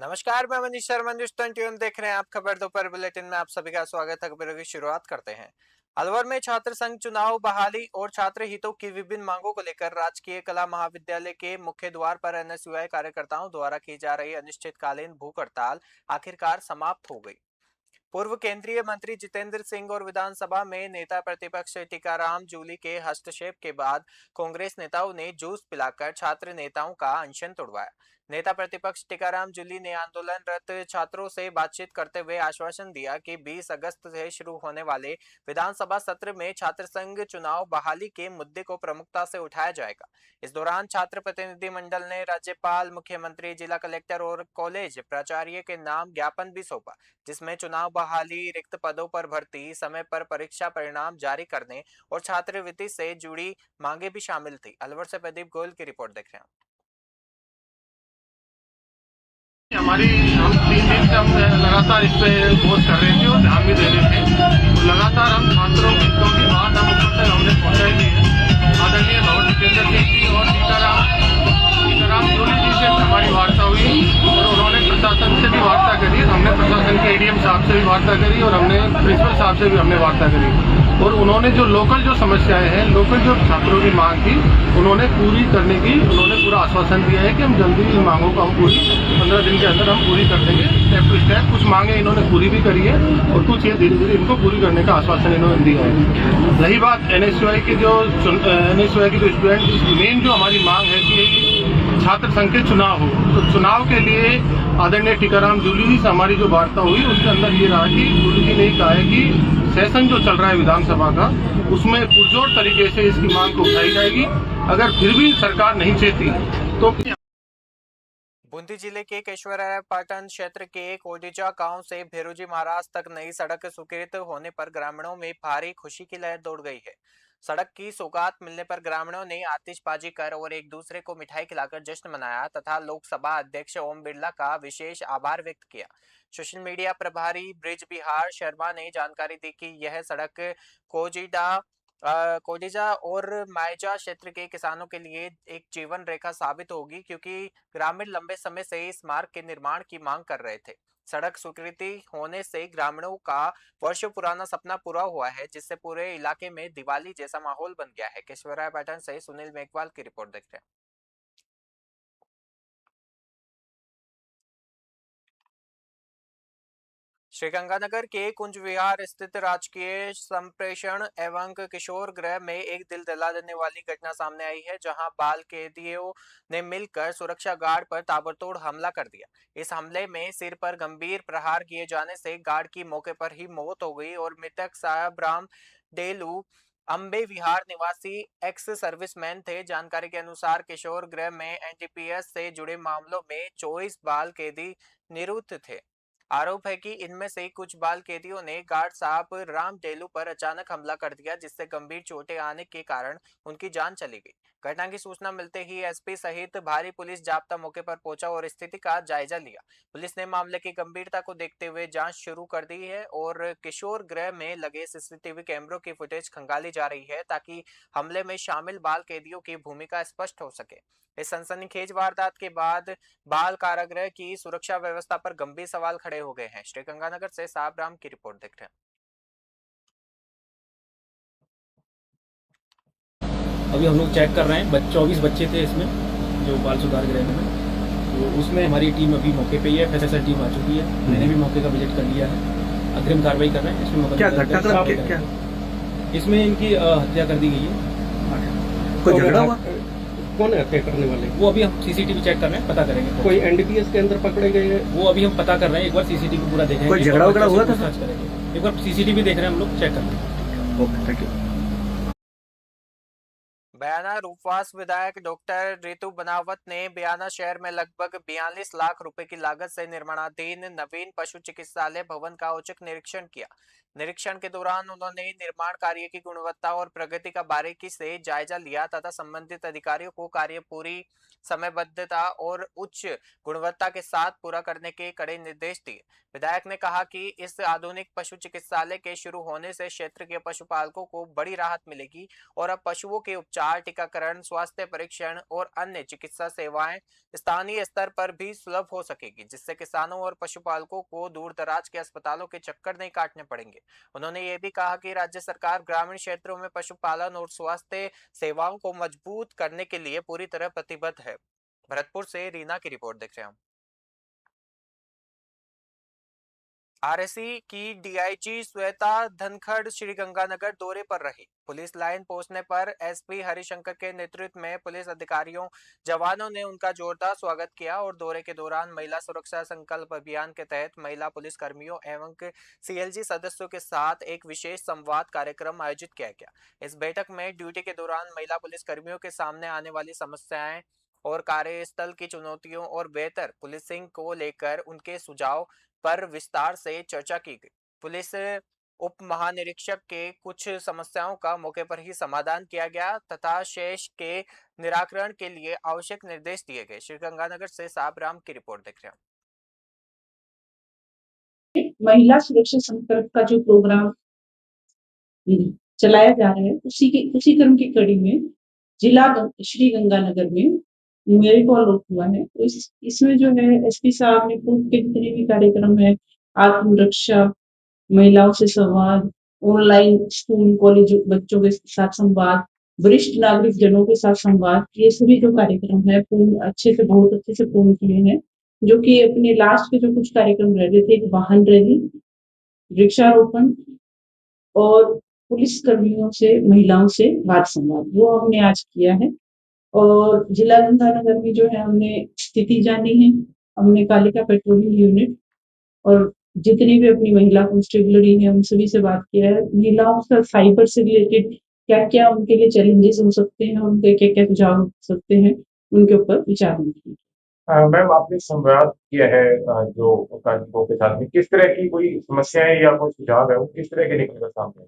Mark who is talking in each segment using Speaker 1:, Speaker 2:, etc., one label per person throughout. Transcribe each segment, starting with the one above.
Speaker 1: नमस्कार, मैं मनीष शर्मा न्यूज 21 देख रहे हैं आप। खबर दोपहर बुलेटिन में आप सभी का स्वागत है। खबरों की शुरुआत करते हैं। अलवर में छात्र संघ चुनाव बहाली और छात्र हितों की विभिन्न मांगों को लेकर राजकीय कला महाविद्यालय के मुख्य द्वार पर एनएसयूआई कार्यकर्ताओं द्वारा की जा रही अनिश्चितकालीन भूख हड़ताल आखिरकार समाप्त हो गई। पूर्व केंद्रीय मंत्री जितेंद्र सिंह और विधानसभा में नेता प्रतिपक्ष टीकाराम जूली के हस्तक्षेप के बाद कांग्रेस नेताओं ने जूस पिलाकर छात्र नेताओं का अनशन तोड़वाया। नेता प्रतिपक्ष टीकाराम जूली ने आंदोलनरत छात्रों से बातचीत करते हुए आश्वासन दिया कि 20 अगस्त से शुरू होने वाले विधानसभा सत्र में छात्र संघ चुनाव बहाली के मुद्दे को प्रमुखता से उठाया जाएगा। इस दौरान छात्र प्रतिनिधिमंडल ने राज्यपाल, मुख्यमंत्री, जिला कलेक्टर और कॉलेज प्राचार्य के नाम ज्ञापन भी सौंपा, जिसमें चुनाव बहाली, रिक्त पदों पर भर्ती, समय पर परीक्षा परिणाम जारी करने और छात्रवृत्ति से जुड़ी मांगे भी शामिल थी। अलवर से प्रदीप गोयल की रिपोर्ट देख रहे हैं।
Speaker 2: हमारी हम 3 दिन से हम लगातार इस पे विरोध कर रहे थे और ध्यान भी दे रहे थे। तो लगातार हम छात्रों की हितों की बात हम ऊपर तक हमने पहुँचाई दी है। आदरणीय भवन जितेंद्र सिंह जी और टीकाराम जूली जी से हमारी वार्ता हुई और उन्होंने प्रशासन से भी वार्ता करी। हमने प्रशासन के एडीएम साहब से भी वार्ता करी और हमने प्रिंसिपल साहब से भी हमने वार्ता करी। और उन्होंने जो लोकल जो समस्याएं हैं, लोकल जो छात्रों की मांग थी, उन्होंने पूरी करने की उन्होंने पूरा आश्वासन दिया है कि हम जल्दी इन मांगों को हम पूरी 15 दिन के अंदर हम पूरी कर देंगे स्टेप टू स्टेप। कुछ मांगे इन्होंने पूरी भी करी है और कुछ ये धीरे धीरे इनको पूरी करने का आश्वासन इन्होंने दिया है। रही बात एनएसयूआई की जो स्टूडेंट, मेन जो हमारी मांग है कि छात्र संघ के चुनाव हो, तो चुनाव के लिए आदरणीय टीकाराम जूली जी से हमारी जो वार्ता हुई उसके अंदर ये रहा कि जूली जी ने कहा है कि सेशन जो चल रहा है विधानसभा का, उसमें पुरजोर तरीके से इसकी मांग को उठाई जाएगी। अगर फिर भी सरकार नहीं चाहती तो
Speaker 1: बूंदी जिले के केशवरायपाटन क्षेत्र के कोडिजा गांव से भेरोजी महाराज तक नई सड़क स्वीकृत होने पर ग्रामीणों में भारी खुशी की लहर दौड़ गई है। सड़क की सौगात मिलने पर ग्रामीणों ने आतिशबाजी कर और एक दूसरे को मिठाई खिलाकर जश्न मनाया तथा लोकसभा अध्यक्ष ओम बिरला का विशेष आभार व्यक्त किया। सोशल मीडिया प्रभारी ब्रिज बिहार शर्मा ने जानकारी दी कि यह सड़क कोजिडा कोडिजा और माइजा क्षेत्र के किसानों के लिए एक जीवन रेखा साबित होगी, क्योंकि ग्रामीण लंबे समय से इस मार्ग के निर्माण की मांग कर रहे थे। सड़क स्वीकृति होने से ग्रामीणों का वर्षों पुराना सपना पूरा हुआ है, जिससे पूरे इलाके में दिवाली जैसा माहौल बन गया है। केशवराय पैटर्न से सुनील मेघवाल की रिपोर्ट देखते हैं। श्रीगंगानगर के कुंज विहार स्थित राजकीय संप्रेषण एवं किशोर गृह में एक दिल दहला देने वाली घटना सामने आई है, जहां बाल कैदियों ने मिलकर सुरक्षा गार्ड पर ताबड़तोड़ हमला कर दिया। इस हमले में सिर पर गंभीर प्रहार किए जाने से गार्ड की मौके पर ही मौत हो गई और मृतक साहब राम डेलू अम्बे विहार निवासी एक्स सर्विसमैन थे। जानकारी के अनुसार किशोर गृह में एनडीपीएस से जुड़े मामलों में 24 बाल कैदी निरुद्ध थे। आरोप है कि इनमें से कुछ बाल कैदियों ने गार्ड साहब राम डेलू पर अचानक हमला कर दिया, जिससे गंभीर चोटें आने के कारण उनकी जान चली गई। घटना की सूचना मिलते ही एसपी सहित भारी पुलिस जाब्ता मौके पर पहुंचा और स्थिति का जायजा लिया। पुलिस ने मामले की गंभीरता को देखते हुए जांच शुरू कर दी है और किशोर गृह में लगे सीसीटीवी कैमरों की फुटेज खंगाली जा रही है, ताकि हमले में शामिल बाल कैदियों की भूमिका स्पष्ट हो सके। इस सनसनीखेज वारदात के बाद बाल कारागृह की सुरक्षा व्यवस्था पर गंभीर सवाल खड़े हो गए हैं। श्रीगंगानगर से साहब राम की रिपोर्ट देख रहे हैं।
Speaker 3: अभी हम लोग चेक कर रहे हैं। 24 बच्चे थे इसमें जो बाल सुधार गृह में, तो उसमें हमारी टीम अभी मौके पे ही है। एफएसएल टीम आ चुकी है, मैंने भी मौके का विजिट कर लिया है। अग्रिम कार्रवाई कर रहे हैं। इसमें
Speaker 4: क्या घटनाक्रम क्या
Speaker 3: इसमें इनकी हत्या कर दी गई है।
Speaker 4: कोई झगड़ा हुआ? कौन है हत्या करने वाले?
Speaker 3: वो अभी हम सीसीटीवी चेक कर रहे हैं, पता करेंगे।
Speaker 4: कोई एनडीपीएस के अंदर पकड़े गए हैं?
Speaker 3: वो अभी हम पता कर रहे हैं, एक बार सीसीटीवी पूरा देखेंगे।
Speaker 4: कोई झगड़ा वगड़ा हुआ था?
Speaker 3: सर्च करेंगे, एक बार सीसीटीवी देख रहे हैं हम लोग, चेक कर रहे हैं।
Speaker 4: Okay, thank you.
Speaker 1: Bayana Rupbas विधायक डॉक्टर रितु बनावत ने बयाना शहर में लगभग 42 लाख रुपए की लागत से निर्माणाधीन नवीन पशु चिकित्सालय भवन का औचक निरीक्षण किया। निरीक्षण के दौरान उन्होंने निर्माण कार्य की गुणवत्ता और प्रगति का बारीकी से जायजा लिया तथा संबंधित अधिकारियों को कार्य पूरी समयबद्धता और उच्च गुणवत्ता के साथ पूरा करने के कड़े निर्देश दिए। विधायक ने कहा कि इस आधुनिक पशु चिकित्सालय के शुरू होने से क्षेत्र के पशुपालकों को बड़ी राहत मिलेगी और अब पशुओं के उपचार, टीकाकरण, स्वास्थ्य परीक्षण और अन्य चिकित्सा सेवाएं स्थानीय स्तर पर भी सुलभ हो सकेगी, जिससे किसानों और पशुपालकों को दूर दराज के अस्पतालों के चक्कर नहीं काटने पड़ेंगे। उन्होंने ये भी कहा कि राज्य सरकार ग्रामीण क्षेत्रों में पशुपालन और स्वास्थ्य सेवाओं को मजबूत करने के लिए पूरी तरह प्रतिबद्ध है। भरतपुर से रीना की रिपोर्ट देख रहे हैं हम। आरएसी की डीआईजी श्वेता धनखड़ श्रीगंगानगर दौरे पर रही। पुलिस लाइन पहुंचने पर एसपी हरिशंकर के नेतृत्व में पुलिस अधिकारियों, जवानों ने उनका जोरदार स्वागत किया और दौरे के दौरान महिला सुरक्षा संकल्प अभियान के तहत महिला पुलिस कर्मियों एवं सीएलजी सदस्यों के साथ एक विशेष संवाद कार्यक्रम आयोजित किया गया। इस बैठक में ड्यूटी के दौरान महिला पुलिस कर्मियों के सामने आने वाली समस्याएं और कार्यस्थल की चुनौतियों और बेहतर पुलिसिंग को लेकर उनके सुझाव पर विस्तार से चर्चा की गई। पुलिस उप महानिरीक्षक के कुछ समस्याओं का मौके पर ही समाधान किया गया तथा शेष के निराकरण के लिए आवश्यक निर्देश दिए गए। श्रीगंगानगर से साबराम की रिपोर्ट देख रहे हैं।
Speaker 5: महिला सुरक्षा संकल्प का जो प्रोग्राम चलाया जा रहा है उसी क्रम की कड़ी में जिला श्री गंगानगर में मेरे को अलॉट हुआ है। तो इसमें जो है एसपी साहब ने पूर्व के जितने भी कार्यक्रम है, आत्मरक्षा, महिलाओं से संवाद, ऑनलाइन स्कूल कॉलेज बच्चों के साथ संवाद, वरिष्ठ नागरिक जनों के साथ संवाद, ये सभी जो कार्यक्रम है पूर्ण बहुत अच्छे से पूर्ण किए हैं। जो कि अपने लास्ट के जो कुछ कार्यक्रम रह गए थे, एक वाहन रैली, वृक्षारोपण और पुलिस कर्मियों से, महिलाओं से वाद संवाद, वो हमने आज किया है। और जिला गंगानगर में जो है हमने स्थिति जानी है। हमने कालिका पेट्रोलिंग यूनिट और जितनी भी अपनी महिला कांस्टेबलरी है उन सभी से बात किया है। महिलाओं का साइबर से रिलेटेड क्या क्या उनके लिए चैलेंजेस हो सकते हैं, उनके क्या क्या सुझाव हो सकते हैं, उनके ऊपर विचार किया।
Speaker 6: मैम, आपने संवाद किया है जो कार्मिकों के साथ में, किस तरह की कोई समस्याएं या कोई सुझाव है वो किस तरह के निकल कर सामने?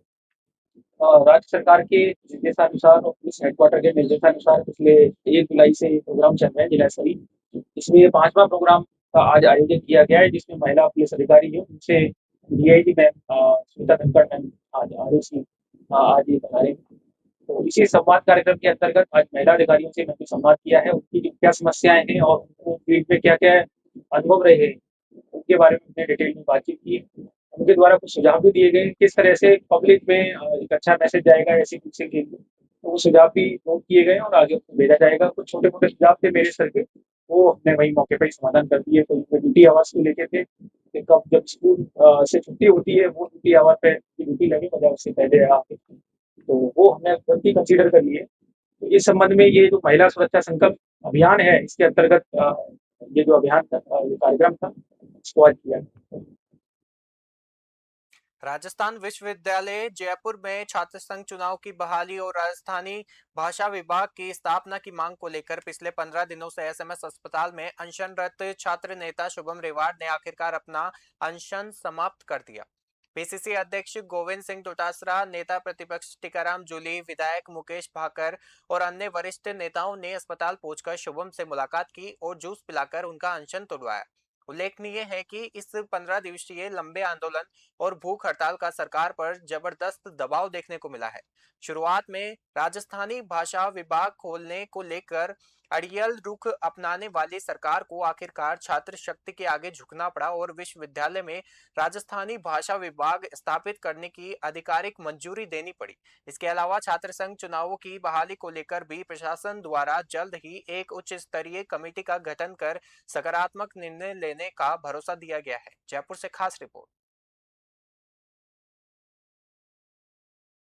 Speaker 3: राज्य सरकार के निर्देशानुसार और पुलिस हेडक्वार्टर के निर्देशानुसार पिछले 1 जुलाई से ये प्रोग्राम चल रहे हैं जिला स्तरीय। इसमें ये 5वां प्रोग्राम का आज आयोजन किया गया है, जिसमें महिला पुलिस अधिकारी है उनसे DIG ma'am Shweta Dhankhar ma'am आज आरएसी आज ये बता रहे हैं। तो इसी संवाद कार्यक्रम के अंतर्गत आज महिला अधिकारियों से मैंने संवाद किया है, उनकी जो क्या समस्याएं हैं और उनको फील्ड में क्या क्या अनुभव रहे हैं उनके बारे में हमने डिटेल में बातचीत की। उनके द्वारा कुछ सुझाव भी दिए गए, किस तरह से पब्लिक में एक अच्छा मैसेज जाएगा ऐसी कुछ के लिए, तो वो सुझाव भी नोट किए गए और आगे उनको भेजा जाएगा। कुछ छोटे मोटे सुझाव थे मेरे स्तर के, वो हमने वही मौके पर ही समाधान कर दिए। कोई ड्यूटी आवर्स को लेके थे कि कब जब स्कूल से छुट्टी होती है वो ड्यूटी आवर पे ड्यूटी लगी बजाय उससे पहले आके, तो वो हमने गलती कंसीडर कर ली है। तो इस संबंध में ये जो महिला सुरक्षा संकल्प अभियान है इसके अंतर्गत ये जो अभियान था, ये कार्यक्रम था, इसको आज किया।
Speaker 1: राजस्थान विश्वविद्यालय जयपुर में छात्र संघ चुनाव की बहाली और राजस्थानी भाषा विभाग की स्थापना की मांग को लेकर पिछले 15 दिनों से एसएमएस अस्पताल में अनशनरत छात्र नेता शुभम रेवाड़ ने आखिरकार अपना अनशन समाप्त कर दिया। पीसीसी अध्यक्ष गोविंद सिंह डोटासरा, नेता प्रतिपक्ष टीकाराम जूली, विधायक मुकेश भाकर और अन्य वरिष्ठ नेताओं ने अस्पताल पहुंचकर शुभम से मुलाकात की और जूस पिलाकर उनका अनशन तोड़वाया। उल्लेखनीय है कि इस 15 दिवसीय लंबे आंदोलन और भूख हड़ताल का सरकार पर जबरदस्त दबाव देखने को मिला है। शुरुआत में राजस्थानी भाषा विभाग खोलने को लेकर अड़ियल रुख अपनाने वाली सरकार को आखिरकार छात्र शक्ति के आगे झुकना पड़ा और विश्वविद्यालय में राजस्थानी भाषा विभाग स्थापित करने की आधिकारिक मंजूरी देनी पड़ी। इसके अलावा छात्र संघ चुनावों की बहाली को लेकर भी प्रशासन द्वारा जल्द ही एक उच्च स्तरीय कमेटी का गठन कर सकारात्मक निर्णय लेने का भरोसा दिया गया है। जयपुर से खास रिपोर्ट।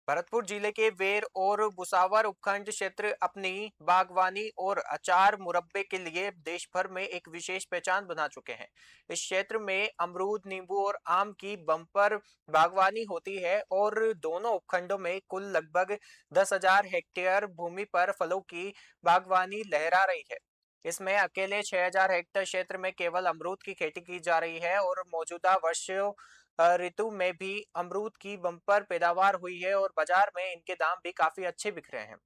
Speaker 1: भरतपुर जिले के वेर और बुसावर उपखंड क्षेत्र अपनी बागवानी और अचार मुरब्बे के लिए देश भर में एक विशेष पहचान बना चुके हैं। इस क्षेत्र में अमरूद, नींबू और आम की बम्पर बागवानी होती है और दोनों उपखंडों में कुल लगभग 10,000 हेक्टेयर भूमि पर फलों की बागवानी लहरा रही है। इसमें अकेले 6,000 हेक्टेयर क्षेत्र में केवल अमरूद की खेती की जा रही है और मौजूदा वर्षों ऋतु में भी अमरूद की बम्पर पैदावार हुई है और बाजार में इनके दाम भी काफी अच्छे बिक रहे हैं।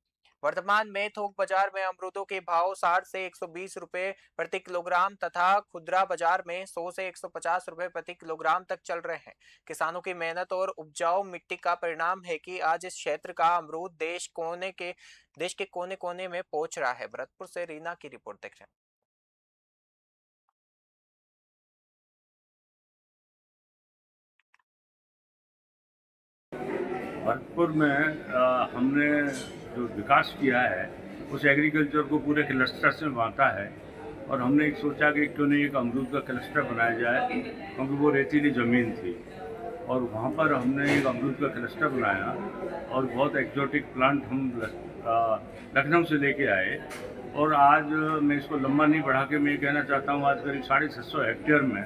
Speaker 1: वर्तमान में थोक बाजार में अमरूदों के भाव 60 से 120 रुपए प्रति किलोग्राम तथा खुदरा बाजार में 100 से 150 रुपए प्रति किलोग्राम तक चल रहे हैं। किसानों की मेहनत और उपजाऊ मिट्टी का परिणाम है कि आज इस क्षेत्र का अमरूद देश के कोने कोने में पहुंच रहा है। भरतपुर से रीना की रिपोर्ट देख रहे हैं।
Speaker 7: भरतपुर में हमने जो विकास किया है उस एग्रीकल्चर को पूरे क्लस्टर से बांटा है और हमने एक सोचा कि क्यों नहीं एक अमरूद का क्लस्टर बनाया जाए, क्योंकि वो रेतीली ज़मीन थी और वहाँ पर हमने एक अमरूद का क्लस्टर बनाया और बहुत एक्जोटिक प्लांट हम लखनऊ से लेके आए और आज मैं इसको लंबा नहीं बढ़ा के मैं ये कहना चाहता हूँ आज करीब 650 हेक्टेयर में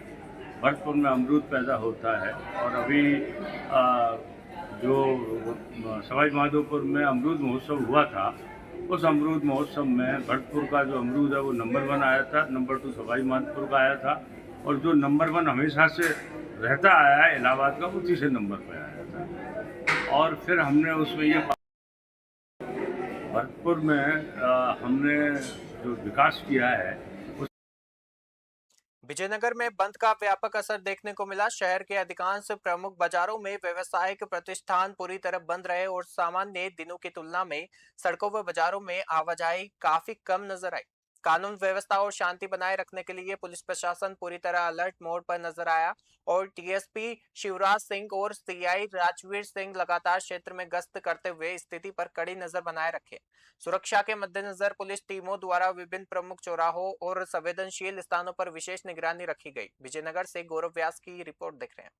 Speaker 7: भरतपुर में अमरूद पैदा होता है। और अभी जो सवाई माधोपुर में अमरूद महोत्सव हुआ था उस अमरूद महोत्सव में भरतपुर का जो अमरूद है वो नंबर 1 आया था, नंबर 2 सवाई माधोपुर का आया था और जो नंबर 1 हमेशा से रहता आया है इलाहाबाद का, उसी से नंबर पे आया था। और फिर हमने उसमें ये भरतपुर में हमने जो विकास किया है
Speaker 1: विजयनगर में बंद का व्यापक असर देखने को मिला। शहर के अधिकांश प्रमुख बाजारों में व्यावसायिक प्रतिष्ठान पूरी तरह बंद रहे और सामान्य दिनों की तुलना में सड़कों व बाजारों में आवाजाही काफी कम नजर आई। कानून व्यवस्था और शांति बनाए रखने के लिए पुलिस प्रशासन पूरी तरह अलर्ट मोड पर नजर आया और टीएसपी शिवराज सिंह और सीआई राजवीर सिंह लगातार क्षेत्र में गश्त करते हुए स्थिति पर कड़ी नजर बनाए रखे। सुरक्षा के मद्देनजर पुलिस टीमों द्वारा विभिन्न प्रमुख चौराहों और संवेदनशील स्थानों पर विशेष निगरानी रखी गई। विजयनगर से गौरव व्यास की रिपोर्ट देख रहे हैं।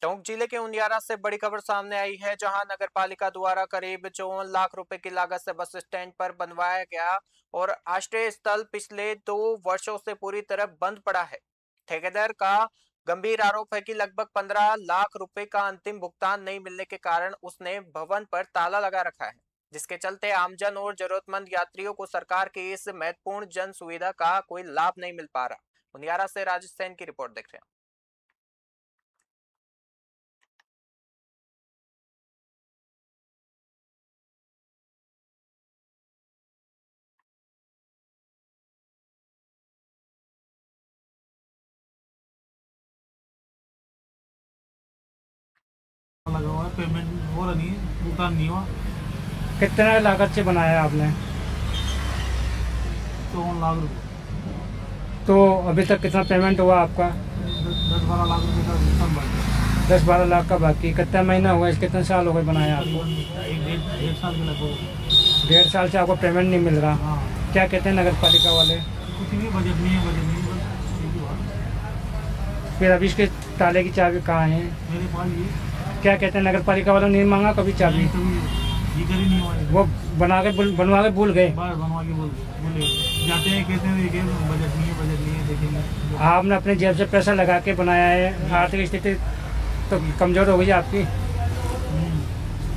Speaker 1: टोंक जिले के उनियारा से बड़ी खबर सामने आई है, जहां नगरपालिका द्वारा करीब 54 लाख रुपए की लागत से बस स्टैंड पर बनवाया गया और आश्रय स्थल पिछले 2 वर्षों से पूरी तरह बंद पड़ा है। ठेकेदार का गंभीर आरोप है कि लगभग 15 लाख रुपए का अंतिम भुगतान नहीं मिलने के कारण उसने भवन पर ताला लगा रखा है, जिसके चलते आमजन और जरूरतमंद यात्रियों को सरकार की इस महत्वपूर्ण जन सुविधा का कोई लाभ नहीं मिल पा रहा। उनियारा से राजेश सैन की रिपोर्ट देख रहे हैं।
Speaker 2: लगा हुआ है, पेमेंट हो रही है, भुगतान नहीं हुआ।
Speaker 4: कितना लागत से बनाया आपने?
Speaker 2: 54 लाख रुपये,
Speaker 4: तो अभी तक कितना पेमेंट हुआ आपका?
Speaker 2: 10-12 लाख रुपये का भुगतान बाकी
Speaker 4: 10-12 लाख का बाकी। कितना महीना हुआ? इस कितने साल हो गए बनाया आपको?
Speaker 2: एक 1.5 साल के लगभग।
Speaker 4: 1.5 साल से आपको पेमेंट नहीं मिल रहा।
Speaker 2: हाँ,
Speaker 4: क्या कहते हैं नगर पालिका वाले?
Speaker 2: कुछ नहीं, बजट नहीं है, बस एक ही बात।
Speaker 4: फिर अभी इसके ताले की चाबी कहाँ है?
Speaker 2: मेरे पास ये
Speaker 4: क्या कहते हैं नगर पालिका वालों ने नहीं मांगा कभी चाबी?
Speaker 2: कभी जिक्र ही नहीं हुआ है।
Speaker 4: वो बनवा के भूल गए।
Speaker 2: बार बनवा के बोले जाते हैं, कहते हैं देखिए बजट नहीं है, देखेंगे।
Speaker 4: आपने अपने जेब से पैसा लगा के बनाया है, आर्थिक स्थिति तो कमजोर हो गई आपकी।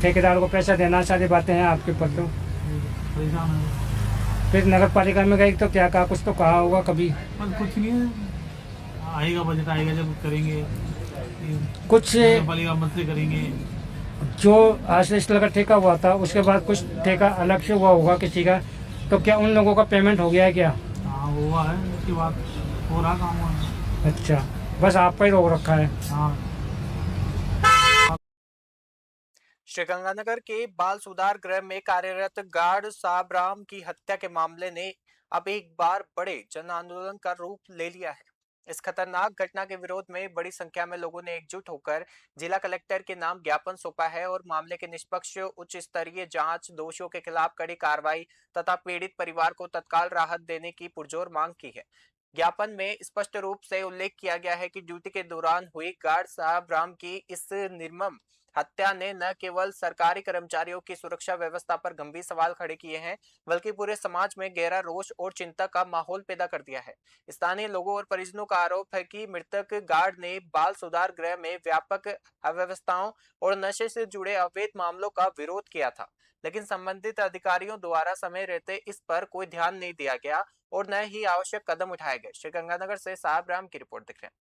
Speaker 4: ठेकेदार को पैसा देना सारी बातें हैं आपके ऊपर। तो
Speaker 2: परेशान है।
Speaker 4: फिर नगर पालिका में गई तो क्या कहा? कुछ तो कहा होगा कभी?
Speaker 2: बस कुछ नहीं है, आएगा बजट आएगा जब करेंगे,
Speaker 4: कुछ
Speaker 2: पालिका मंत्री करेंगे।
Speaker 4: जो आश्रय स्थल का ठेका हुआ था उसके बाद कुछ ठेका अलग से हुआ होगा किसी का, तो क्या उन लोगों का पेमेंट हो गया है क्या?
Speaker 2: हाँ हुआ है, उसके बाद हो रहा काम हुआ है।
Speaker 4: अच्छा, बस आपका ही रोक रखा है।
Speaker 2: हाँ।
Speaker 1: श्रीगंगानगर के बाल सुधार गृह में कार्यरत गार्ड साबराम की हत्या के मामले ने अब एक बार बड़े जन आंदोलन का रूप ले लिया है। इस खतरनाक घटना के विरोध में बड़ी संख्या में लोगों ने एकजुट होकर जिला कलेक्टर के नाम ज्ञापन सौंपा है और मामले के निष्पक्ष उच्च स्तरीय जांच, दोषियों के खिलाफ कड़ी कार्रवाई तथा पीड़ित परिवार को तत्काल राहत देने की पुरजोर मांग की है। ज्ञापन में स्पष्ट रूप से उल्लेख किया गया है कि ड्यूटी के दौरान हुई गार्ड साहब राम की इस निर्मम हत्या ने न केवल सरकारी कर्मचारियों की सुरक्षा व्यवस्था पर गंभीर सवाल खड़े किए हैं, बल्कि पूरे समाज में गहरा रोष और चिंता का माहौल पैदा कर दिया है। स्थानीय लोगों और परिजनों का आरोप है कि मृतक गार्ड ने बाल सुधार गृह में व्यापक अव्यवस्थाओं और नशे से जुड़े अवैध मामलों का विरोध किया था, लेकिन संबंधित अधिकारियों द्वारा समय रहते इस पर कोई ध्यान नहीं दिया गया और न ही आवश्यक कदम उठाए गए। श्रीगंगानगर से साहब राम की रिपोर्ट दिख रहे हैं।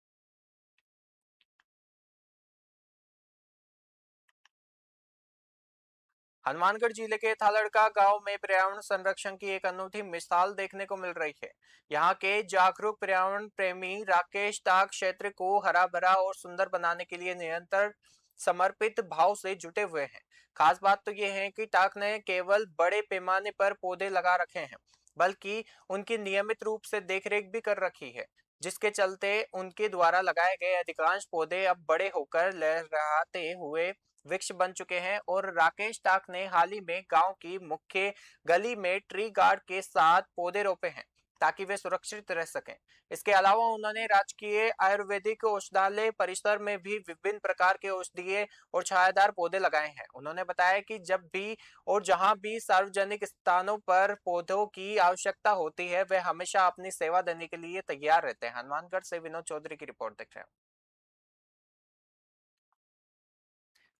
Speaker 1: हनुमानगढ़ जिले के थालड़का गांव में पर्यावरण संरक्षण की एक अनूठी मिसाल देखने को मिल रही है। यहां के जागरूक पर्यावरण प्रेमी राकेश टाक क्षेत्र को हरा भरा और सुंदर बनाने के लिए निरंतर समर्पित भाव से जुटे हुए हैं। खास बात तो यह है कि टाक ने केवल बड़े पैमाने पर पौधे लगा रखे हैं, बल्कि उनकी नियमित रूप से देखरेख भी कर रखी है, जिसके चलते उनके द्वारा लगाए गए अधिकांश पौधे अब बड़े होकर लहराते हुए वृक्ष बन चुके हैं। और राकेश टाक ने हाल ही में गांव की मुख्य गली में ट्री गार्ड के साथ पौधे रोपे हैं, ताकि वे सुरक्षित रह सकें। इसके अलावा उन्होंने राजकीय आयुर्वेदिक औषधालय परिसर में भी विभिन्न प्रकार के औषधीय और छायादार पौधे लगाए हैं। उन्होंने बताया कि जब भी और जहां भी सार्वजनिक स्थानों पर पौधों की आवश्यकता होती है, वे हमेशा अपनी सेवा देने के लिए तैयार रहते हैं। हनुमानगढ़ से विनोद चौधरी की रिपोर्ट देख रहे हैं।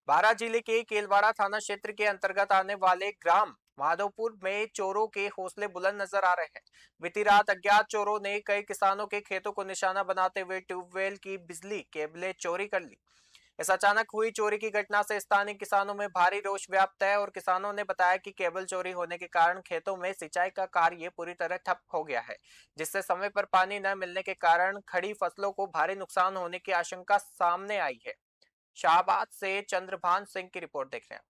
Speaker 1: बारां जिले के केलवाड़ा थाना क्षेत्र के अंतर्गत आने वाले ग्राम माधोपुर में चोरों के हौसले बुलंद नजर आ रहे हैं। बीती रात अज्ञात चोरों ने कई किसानों के खेतों को निशाना बनाते हुए ट्यूबवेल की बिजली केबलें चोरी कर ली। इस अचानक हुई चोरी की घटना से स्थानीय किसानों में भारी रोष व्याप्त है और किसानों ने बताया कि केबल चोरी होने के कारण खेतों में सिंचाई का कार्य पूरी तरह ठप हो गया है, जिससे समय पर पानी न मिलने के कारण खड़ी फसलों को भारी नुकसान होने की आशंका सामने आई है। शाहबाद से चंद्रभान सिंह की रिपोर्ट देख रहे हैं।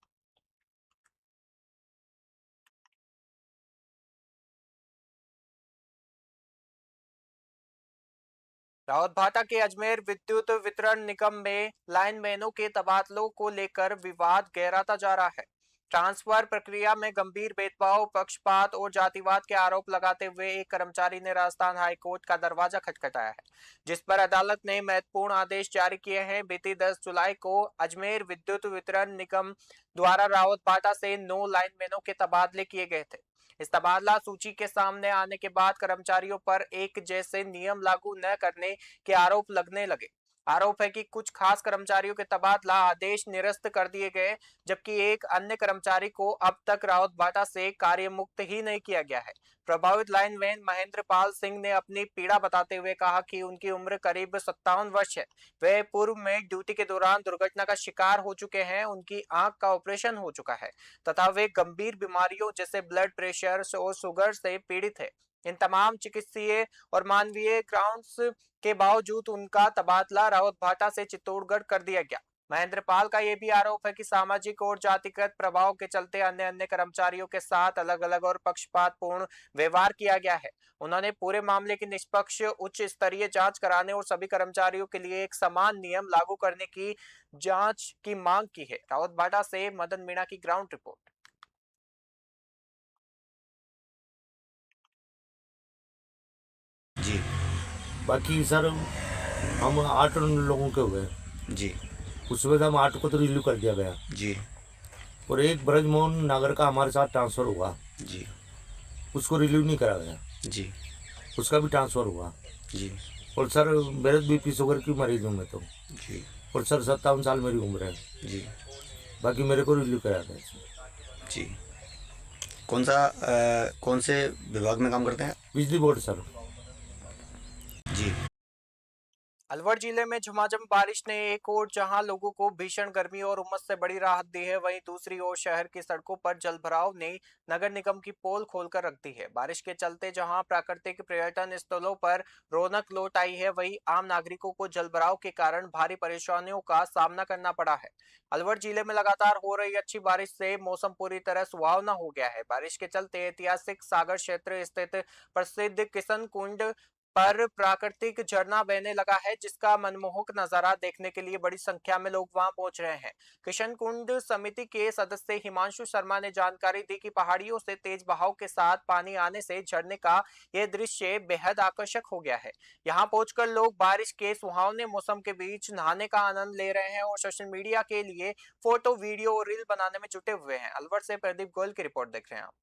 Speaker 1: रावतभाटा के अजमेर विद्युत वितरण निगम में लाइनमैनों के तबादलों को लेकर विवाद गहराता जा रहा है। ट्रांसफर प्रक्रिया में गंभीर भेदभाव, पक्षपात और जातिवाद के आरोप लगाते हुए एक कर्मचारी ने राजस्थान हाईकोर्ट का दरवाजा खटखटाया है, जिस पर अदालत ने महत्वपूर्ण आदेश जारी किए हैं। बीती 10 जुलाई को अजमेर विद्युत वितरण निगम द्वारा रावतभाटा से 9 लाइनमैनों के तबादले किए गए थे। इस तबादला सूची के सामने आने के बाद कर्मचारियों पर एक जैसे नियम लागू न करने के आरोप लगने लगे। आरोप है कि कुछ खास कर्मचारियों के तबादला आदेश निरस्त कर दिए गए, जबकि एक अन्य कर्मचारी को अब तक रावतभाटा से कार्य मुक्त ही नहीं किया गया है। प्रभावित लाइनमैन महेंद्र पाल सिंह ने अपनी पीड़ा बताते हुए कहा कि उनकी उम्र करीब 57 वर्ष है। वे पूर्व में ड्यूटी के दौरान दुर्घटना का शिकार हो चुके हैं, उनकी आंख का ऑपरेशन हो चुका है तथा वे गंभीर बीमारियों जैसे ब्लड प्रेशर और शुगर से पीड़ित है। इन तमाम चिकित्सीय और मानवीय ग्राउंड्स के बावजूद उनका तबादला रावतभाटा से चित्तौड़गढ़ कर दिया गया। महेंद्र पाल का यह भी आरोप है कि सामाजिक और जातिगत प्रभाव के चलते अन्य अन्य कर्मचारियों के साथ अलग अलग और पक्षपातपूर्ण व्यवहार किया गया है। उन्होंने पूरे मामले की निष्पक्ष उच्च स्तरीय जांच कराने और सभी कर्मचारियों के लिए एक समान नियम लागू करने की जांच की मांग की है। रावतभाटा से मदन मीणा की ग्राउंड रिपोर्ट।
Speaker 8: जी
Speaker 9: बाकी सर हम 8 लोगों के हुए
Speaker 8: जी
Speaker 9: उसमें से हम 8 को तो रिलीव कर दिया गया
Speaker 8: जी
Speaker 9: और एक ब्रजमोहन नागर का हमारे साथ ट्रांसफ़र हुआ,
Speaker 8: जी
Speaker 9: उसको रिलीव नहीं करा गया,
Speaker 8: जी
Speaker 9: उसका भी ट्रांसफ़र हुआ।
Speaker 8: जी
Speaker 9: और सर मेरे बीपी शुगर की मरीज हूँ मैं तो,
Speaker 8: जी
Speaker 9: और सर 57 साल मेरी उम्र है।
Speaker 8: जी
Speaker 9: बाकी मेरे को रिलीव करा गया।
Speaker 8: जी कौन से विभाग में काम करते हैं?
Speaker 9: बिजली बोर्ड सर।
Speaker 8: जी
Speaker 1: अलवर जिले में झमाझम बारिश ने एक ओर जहां लोगों को भीषण गर्मी और उमस से बड़ी राहत दी है, वहीं दूसरी ओर शहर की सड़कों पर जलभराव ने नगर निगम की पोल खोलकर रख दी है। बारिश के चलते जहां प्राकृतिक पर्यटन स्थलों पर रौनक लौट आई है, वहीं आम नागरिकों को जलभराव के कारण भारी परेशानियों का सामना करना पड़ा है। अलवर जिले में लगातार हो रही अच्छी बारिश से मौसम पूरी तरह सुहावना हो गया है। बारिश के चलते ऐतिहासिक सागर क्षेत्र स्थित प्रसिद्ध किशन कुंड पर प्राकृतिक झरना बहने लगा है, जिसका मनमोहक नजारा देखने के लिए बड़ी संख्या में लोग वहां पहुंच रहे हैं। किशन कुंड समिति के सदस्य हिमांशु शर्मा ने जानकारी दी कि पहाड़ियों से तेज बहाव के साथ पानी आने से झरने का यह दृश्य बेहद आकर्षक हो गया है। यहाँ पहुंचकर लोग बारिश के सुहावने मौसम के बीच नहाने का आनंद ले रहे हैं और सोशल मीडिया के लिए फोटो, वीडियो और रील बनाने में जुटे हुए हैं। अलवर से प्रदीप गोयल की रिपोर्ट देख रहे हैं आप।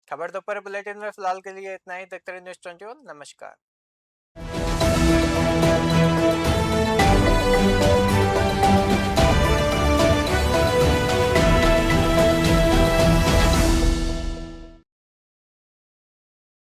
Speaker 1: खबर दोपहर बुलेटिन में फिलहाल के लिए इतना ही। देखते रहिए न्यूज़ 21। नमस्कार।